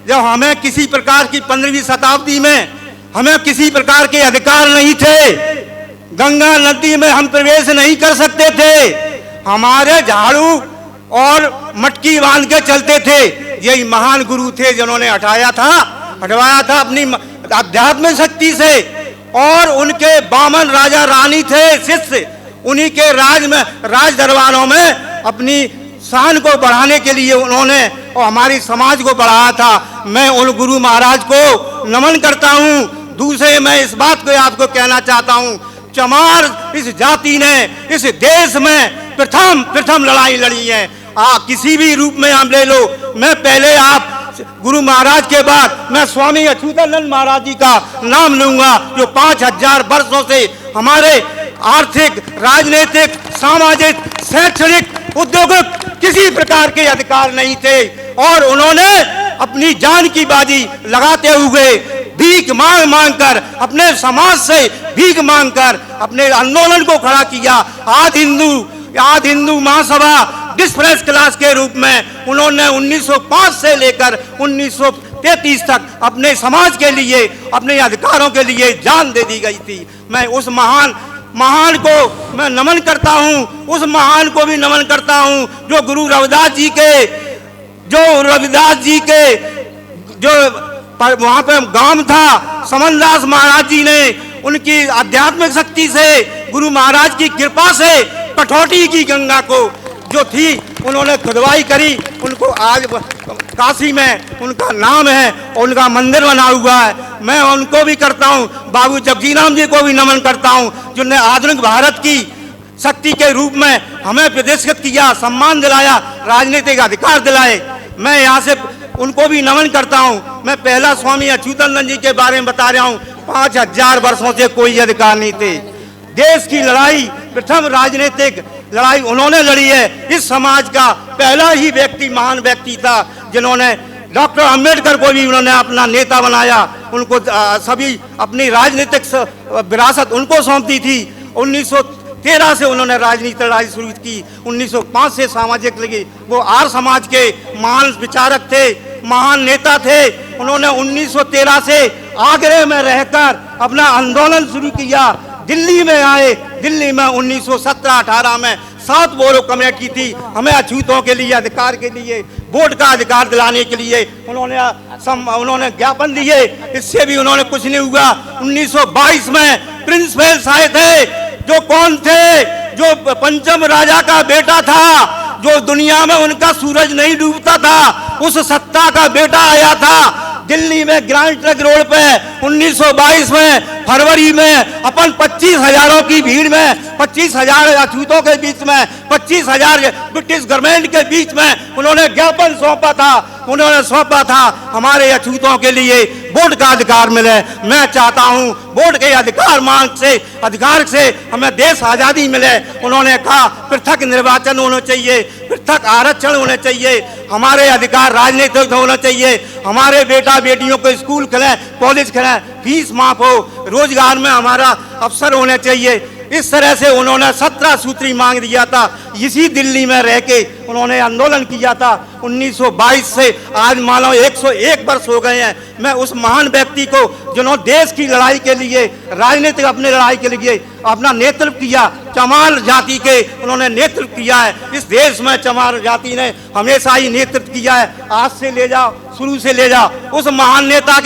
जब हमें किसी प्रकार की 15वीं शताब्दी में हमें किसी प्रकार के अधिकार नहीं थे, गंगा नदी में हम प्रवेश नहीं कर सकते थे, हमारे झाड़ू और मटकी बांध के चलते थे। यही महान गुरु थे जिन्होंने हटवाया था अपनी आध्यात्मिक शक्ति से। और उनके बामन राजा रानी थे शिष्य, उन्हीं के राज दरबारों में अपनी शान को बढ़ाने के लिए उन्होंने और हमारी समाज को बढ़ाया था। मैं उन गुरु महाराज को नमन करता हूँ। दूसरे मैं इस बात को आपको कहना चाहता हूँ, चमार इस जाति ने इस देश में प्रथम लड़ाई लड़ी है। किसी भी रूप में हम ले लो, मैं पहले आप गुरु महाराज के बाद मैं स्वामी अच्युतानंद महाराज जी का नाम लूंगा, जो 5000 वर्षों से हमारे आर्थिक, राजनीतिक, सामाजिक, शैक्षणिक, औद्योगिक किसी प्रकार के अधिकार नहीं थे और उन्होंने अपनी जान की बाजी लगाते हुए भीख मांग कर अपने समाज से भीख मांग कर अपने आंदोलन को खड़ा किया। आद हिंदू महासभा डिस्प्रेस क्लास के रूप में उन्होंने 1905 से लेकर 1933 तक अपने समाज के लिए, अपने अधिकारों के लिए जान दे दी गई थी। मैं उस महान को मैं नमन करता हूँ, उस महान को भी नमन करता हूँ जो गुरु रविदास जी के जो वहाँ पे गांव था, समनदास महाराज जी ने उनकी आध्यात्मिक शक्ति से, गुरु महाराज की कृपा से कठौती की गंगा को जो थी उन्होंने खुदवाई करी। उनको आज काशी में उनका नाम है और उनका मंदिर बना हुआ है। मैं उनको भी करता हूँ, बाबू जगजी राम जी को भी नमन करता हूँ, जिन्होंने आधुनिक भारत की शक्ति के रूप में हमें प्रतिष्ठित किया, सम्मान दिलाया, राजनीतिक अधिकार दिलाए। मैं यहाँ से उनको भी नमन करता हूँ। मैं पहला स्वामी अच्युतानंद जी के बारे में बता रहा हूँ। 5000 वर्षों से कोई अधिकार नहीं थे। देश की लड़ाई, प्रथम राजनीतिक लड़ाई उन्होंने लड़ी है। इस समाज का पहला ही व्यक्ति, महान व्यक्ति था जिन्होंने डॉक्टर अंबेडकर को भी उन्होंने अपना नेता बनाया। उनको सभी अपनी राजनीतिक विरासत उनको सौंपती थी। 1913 से उन्होंने राजनीति लड़ाई शुरू की। 1905 से सामाजिक लगी। वो आर्य समाज के महान विचारक थे, महान नेता थे। उन्होंने 1913 से आगरे में रहकर अपना आंदोलन शुरू किया। दिल्ली में आए। दिल्ली में 1917-18 में 7 बोरो कमेटी थी। हमें अछूतों के लिए, अधिकार के लिए, वोट का अधिकार दिलाने के लिए उन्होंने ज्ञापन दिए। इससे भी उन्होंने कुछ नहीं हुआ। 1922 में प्रिंस वेल्स आए थे, जो कौन थे? जो पंचम राजा का बेटा था, जो दुनिया में उनका सूरज नहीं डूबता था, उस सत्ता का बेटा आया था दिल्ली में ग्रैंड ट्रंक रोड पे 1922 में फरवरी में अपन 25,000 की भीड़ में, 25,000 अछूतों के बीच में, 25,000 ब्रिटिश गवर्नमेंट के बीच में उन्होंने ज्ञापन सौंपा था हमारे अछूतों के लिए वोट का अधिकार मिले। मैं चाहता हूं वोट के अधिकार से हमें देश आज़ादी मिले। उन्होंने कहा पृथक निर्वाचन होना चाहिए, पृथक आरक्षण होने चाहिए, हमारे अधिकार राजनीतिक होना चाहिए, हमारे बेटा बेटियों को स्कूल खुले, कॉलेज खुले, फीस माफ हो, रोजगार में हमारा अवसर होने चाहिए। इस तरह से उन्होंने 17 सूत्री मांग दिया था। इसी दिल्ली में रह के उन्होंने आंदोलन किया था। 1922 से आज मानो 101 वर्ष हो गए हैं। मैं उस महान व्यक्ति को, जिन्होंने देश की लड़ाई के लिए, राजनीतिक अपनी लड़ाई के लिए अपना नेतृत्व किया, चमार जाति के उन्होंने नेतृत्व किया है। इस देश में चमार जाति ने हमेशा ही नेतृत्व किया है। आज से ले जाओ, शुरू से ले जाओ। उस महान नेता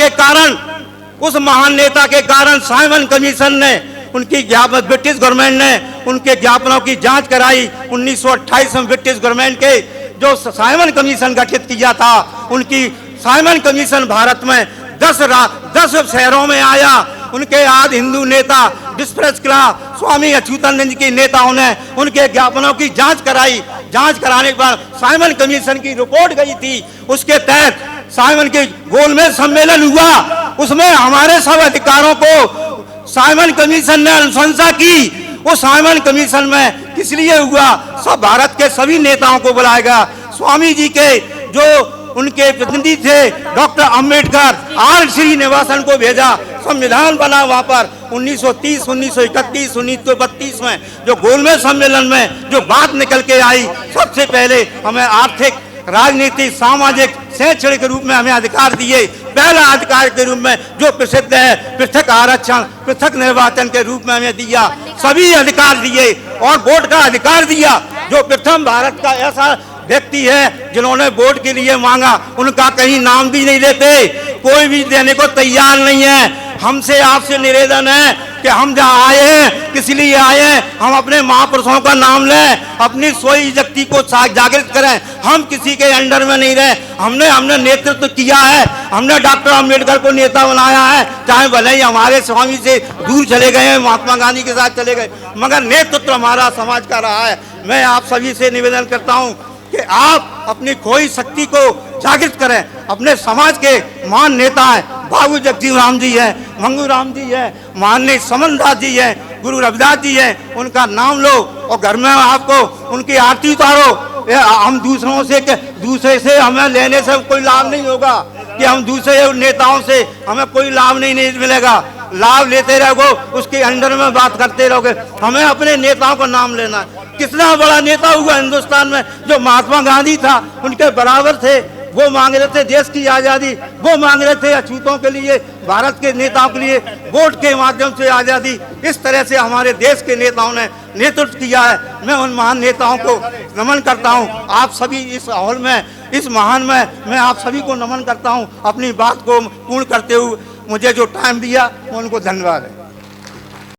के कारण साइमन कमीशन ने उनकी ब्रिटिश गवर्नमेंट ने उनके ज्ञापनों की जांच कराई। 1928 में ब्रिटिश गवर्नमेंट के जो साइमन कमीशन गठित किया था, उनकी साइमन कमीशन भारत में 10 शहरों में आया। उनके आद हिंदू नेता डिस्प्रेस क्लास स्वामी अच्युतानंद के नेताओं ने उनके ज्ञापनों की जांच कराई। जांच कराने के बाद साइमन कमीशन की रिपोर्ट गई थी। उसके तहत साइमन के गोलमेज सम्मेलन हुआ। उसमें हमारे सब अधिकारों को साइमन कमीशन ने अनुशंसा की। वो साइमन कमीशन में किस लिए हुआ? सब भारत के सभी नेताओं को बुलाया गया। स्वामी जी के जो उनके प्रतिनिधि थे डॉक्टर अंबेडकर, आर श्रीनिवासन को भेजा। संविधान बना वहाँ पर 1930, 1931, 1932 में जो गोलमेज सम्मेलन में जो बात निकल के आई, सबसे पहले हमें आर्थिक, राजनीतिक, सामाजिक, शैक्षणिक के रूप में हमें अधिकार दिए। पहला अधिकार के रूप में जो प्रसिद्ध है पृथक आरक्षण, पृथक निर्वाचन के रूप में हमें दिया, सभी अधिकार दिए और वोट का अधिकार दिया। जो प्रथम भारत का ऐसा व्यक्ति है जिन्होंने वोट के लिए मांगा, उनका कहीं नाम भी नहीं लेते, कोई भी देने को तैयार नहीं है। हमसे आपसे निवेदन है कि हम जहाँ आए हैं किस लिए आए हैं, हम अपने महापुरुषों का नाम लें, अपनी सोई शक्ति को जागृत करें। हम किसी के अंडर में नहीं रहे। हमने नेतृत्व किया है, हमने डॉक्टर अम्बेडकर को नेता बनाया है, चाहे भले ही हमारे स्वामी से दूर चले गए हैं, महात्मा गांधी के साथ चले गए, मगर नेतृत्व हमारा समाज का रहा है। मैं आप सभी से निवेदन करता हूँ कि आप अपनी खोई शक्ति को जागृत करें। अपने समाज के महान नेता हैं, बाबू जगजीवन राम जी हैं, मंगू राम जी हैं, माननीय समन दास जी हैं, गुरु रविदास जी हैं, उनका नाम लो और घर में आपको उनकी आरती उतारो। हम दूसरे से हमें लेने से कोई लाभ नहीं होगा कि हम दूसरे नेताओं से हमें कोई लाभ नहीं मिलेगा। लाभ लेते रहोगे, उसके अंडर में बात करते रहोगे। हमें अपने नेताओं का नाम लेना है। कितना बड़ा नेता हुआ हिंदुस्तान में जो महात्मा गांधी था, उनके बराबर थे। वो मांग रहे थे देश की आज़ादी, वो मांग रहे थे अछूतों के लिए, भारत के नेताओं के लिए वोट के माध्यम से आज़ादी। इस तरह से हमारे देश के नेताओं ने नेतृत्व किया है। मैं उन महान नेताओं को नमन करता हूँ। आप सभी इस हॉल में, इस महान में मैं आप सभी को नमन करता हूँ। अपनी बात को पूर्ण करते हुए मुझे जो टाइम दिया उनको धन्यवाद है।